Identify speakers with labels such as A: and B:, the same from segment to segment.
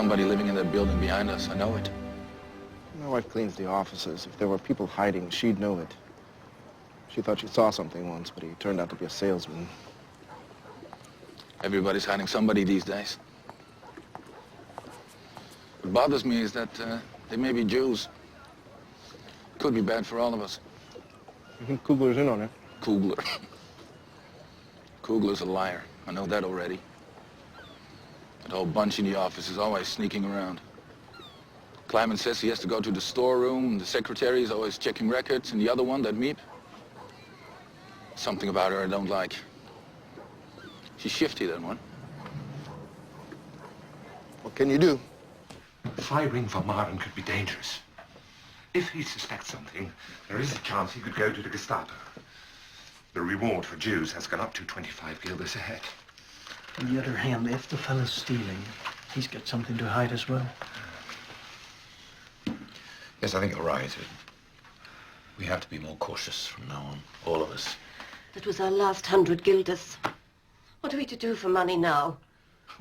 A: somebody living in that building behind us. I know it.
B: My wife cleans the offices. If there were people hiding, she'd know it. She thought she saw something once, but he turned out to be a salesman.
A: Everybody's hiding somebody these days. What bothers me is that they may be Jews. Could be bad for all of us.
B: You think Kugler's in on it?
A: Kugler. Kugler's a liar. I know that already. That whole bunch in the office is always sneaking around. Kleiman says he has to go to the storeroom. The secretary is always checking records. And the other one, that Miep, something about her I don't like. She's shifty, that one.
B: What can you do?
C: Firing for Maren could be dangerous. If he suspects something, there is a chance he could go to the Gestapo. The reward for Jews has gone up to 25 guilders a head.
D: On the other hand, if the fella's stealing, he's got something to hide as well.
E: Yes, I think you're right. We have to be more cautious from now on, all of us.
F: That was our last 100 guilders. What are we to do for money now?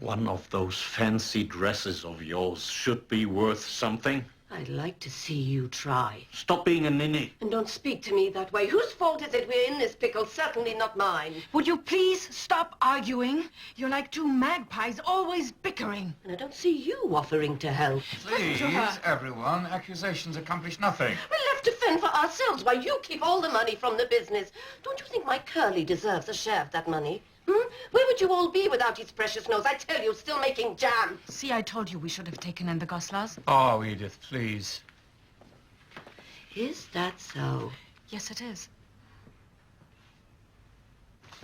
G: One of those fancy dresses of yours should be worth something.
F: I'd like to see you try.
G: Stop being a ninny.
F: And don't speak to me that way. Whose fault is it we're in this pickle? Certainly not mine.
H: Would you please stop arguing? You're like two magpies, always bickering.
F: And I don't see you offering to help.
E: Please, everyone. Accusations accomplish nothing.
F: We're left to fend for ourselves while you keep all the money from the business. Don't you think my Curly deserves a share of that money? Where would you all be without his precious nose? I tell you, still making jam.
H: See, I told you we should have taken in the Goslars.
E: Oh, Edith, please.
F: Is that so?
H: Yes, it is.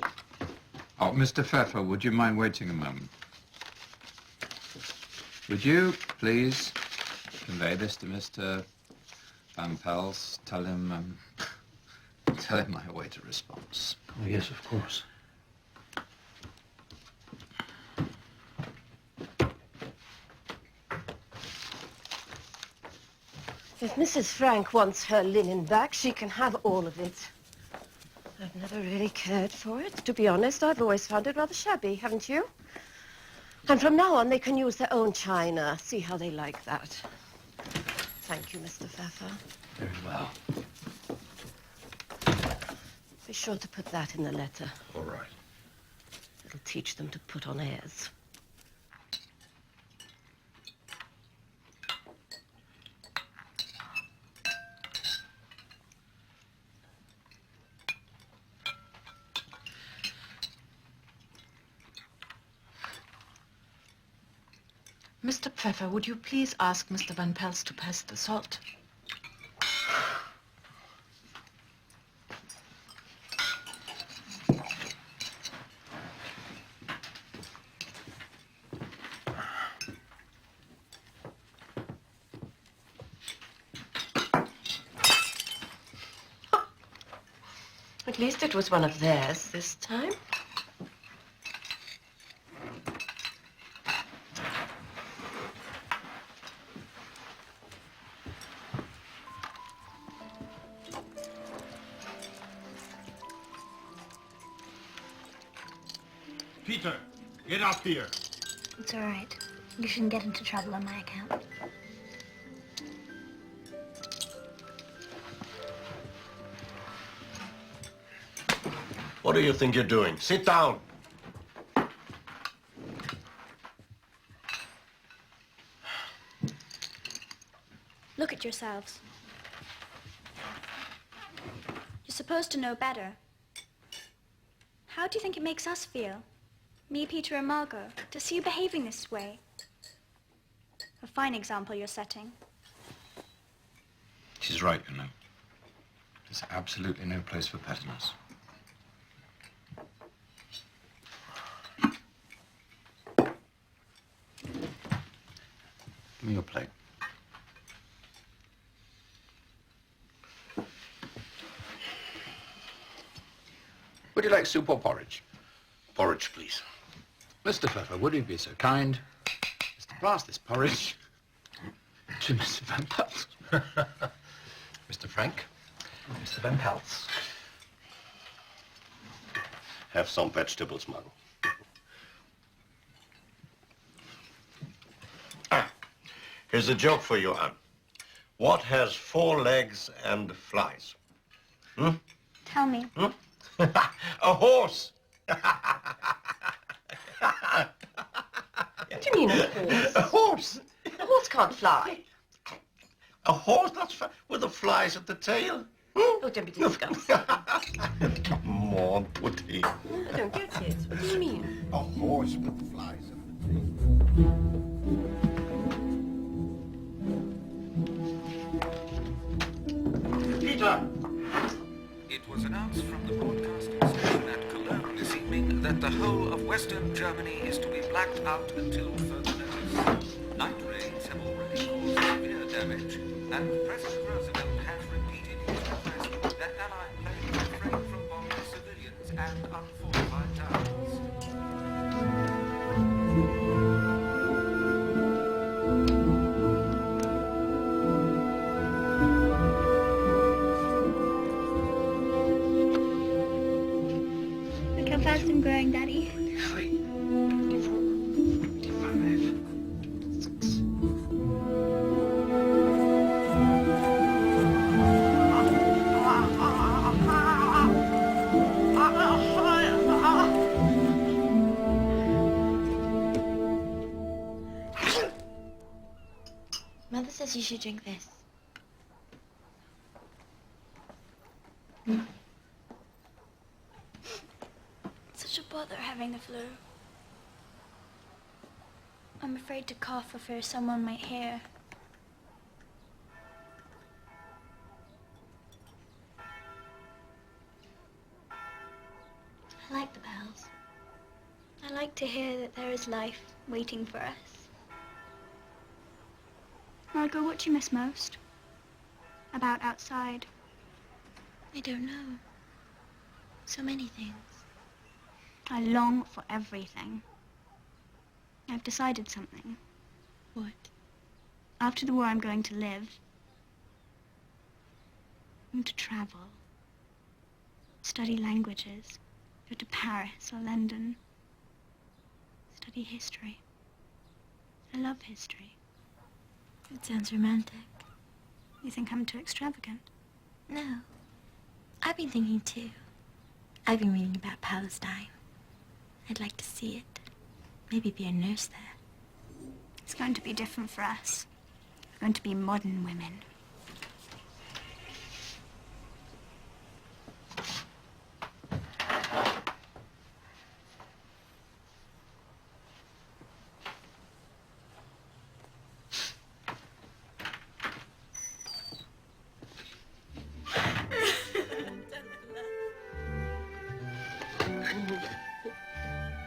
I: Oh, Mr. Pfeffer, would you mind waiting a moment? Would you please convey this to Mr. Van Pels? Tell him I await a response.
D: Oh, yes, of course.
F: If Mrs. Frank wants her linen back, she can have all of it. I've never really cared for it. To be honest, I've always found it rather shabby, haven't you? And from now on, they can use their own china. See how they like that. Thank you, Mr. Pfeffer.
D: Very well.
F: Be sure to put that in the letter.
E: All right.
F: It'll teach them to put on airs.
H: Mr. Pfeffer, would you please ask Mr. Van Pels to pass the salt?
F: At least it was one of theirs this time.
C: Peter, get up here.
J: It's all right. You shouldn't get into trouble on my account.
C: What do you think you're doing? Sit down.
J: Look at yourselves. You're supposed to know better. How do you think it makes us feel? Me, Peter, and Margot, to see you behaving this way. A fine example you're setting.
I: She's right, you know. There's absolutely no place for pettiness. Give me your plate. Would you like soup or porridge?
C: Porridge, please.
I: Mr. Pfeffer, would you be so kind as to pass this porridge to Mr. Van Pels?
C: Mr. Frank,
D: Mr. Van Pels.
C: have some vegetables, Margot. Ah,
E: Here's a joke for you, Anne. What has 4 legs and flies? Hmm?
J: Tell me.
E: Hmm? A horse.
F: What do you mean, a horse?
E: A horse.
F: A horse can't fly.
E: A horse with the flies at the tail. Hmm?
F: Oh, don't be disgusting.
E: Come on, Putty.
F: I don't get it. What do you mean?
E: A horse with flies at the tail. Peter!
K: It was announced from the broadcasting station at Cologne this evening that the whole of Western Germany is to be blacked out until further notice. Night rains have already caused severe damage, and President Roosevelt has repeated his request that Allied planes refrain from bombing civilians and unfortified towns.
J: Look how fast I'm growing, Daddy.
L: Mother says you should drink this.
J: Such a bother having the flu. I'm afraid to cough for fear someone might hear.
L: I like the bells.
J: I like to hear that there is life waiting for us. Margot, what do you miss most about outside?
L: I don't know. So many things.
J: I long for everything. I've decided something.
L: What?
J: After the war, I'm going to live. I'm to travel. Study languages. Go to Paris or London. Study history. I love history.
L: It sounds romantic.
J: You think I'm too extravagant?
L: No. I've been thinking too. I've been reading about Palestine. I'd like to see it. Maybe be a nurse there.
J: It's going to be different for us. We're going to be modern women.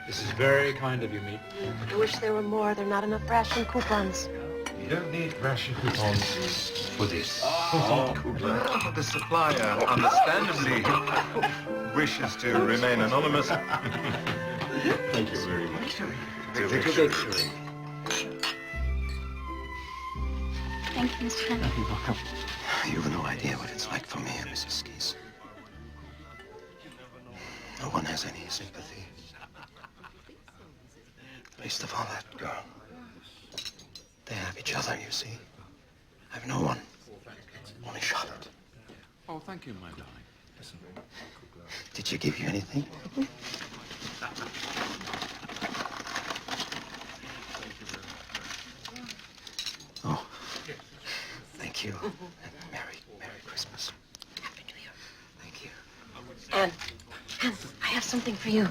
G: This is very kind of you, Meat.
F: I wish there were more. There are not enough ration coupons.
C: You don't need ration coupons for this.
M: The supplier, understandably, wishes to remain anonymous.
C: Thank you very much.
J: Thank you, Mr. Fenn.
E: You're welcome. You've no idea what it's like for me and Mrs. Skis. No one has any sympathy. Least of all that girl. They have each other, you see. I have no one. Only Charlotte.
G: Oh, thank you, my darling.
E: Did she give you anything? Oh, thank you. And Merry Christmas.
F: Happy New Year. Thank you. Anne, I have something for you.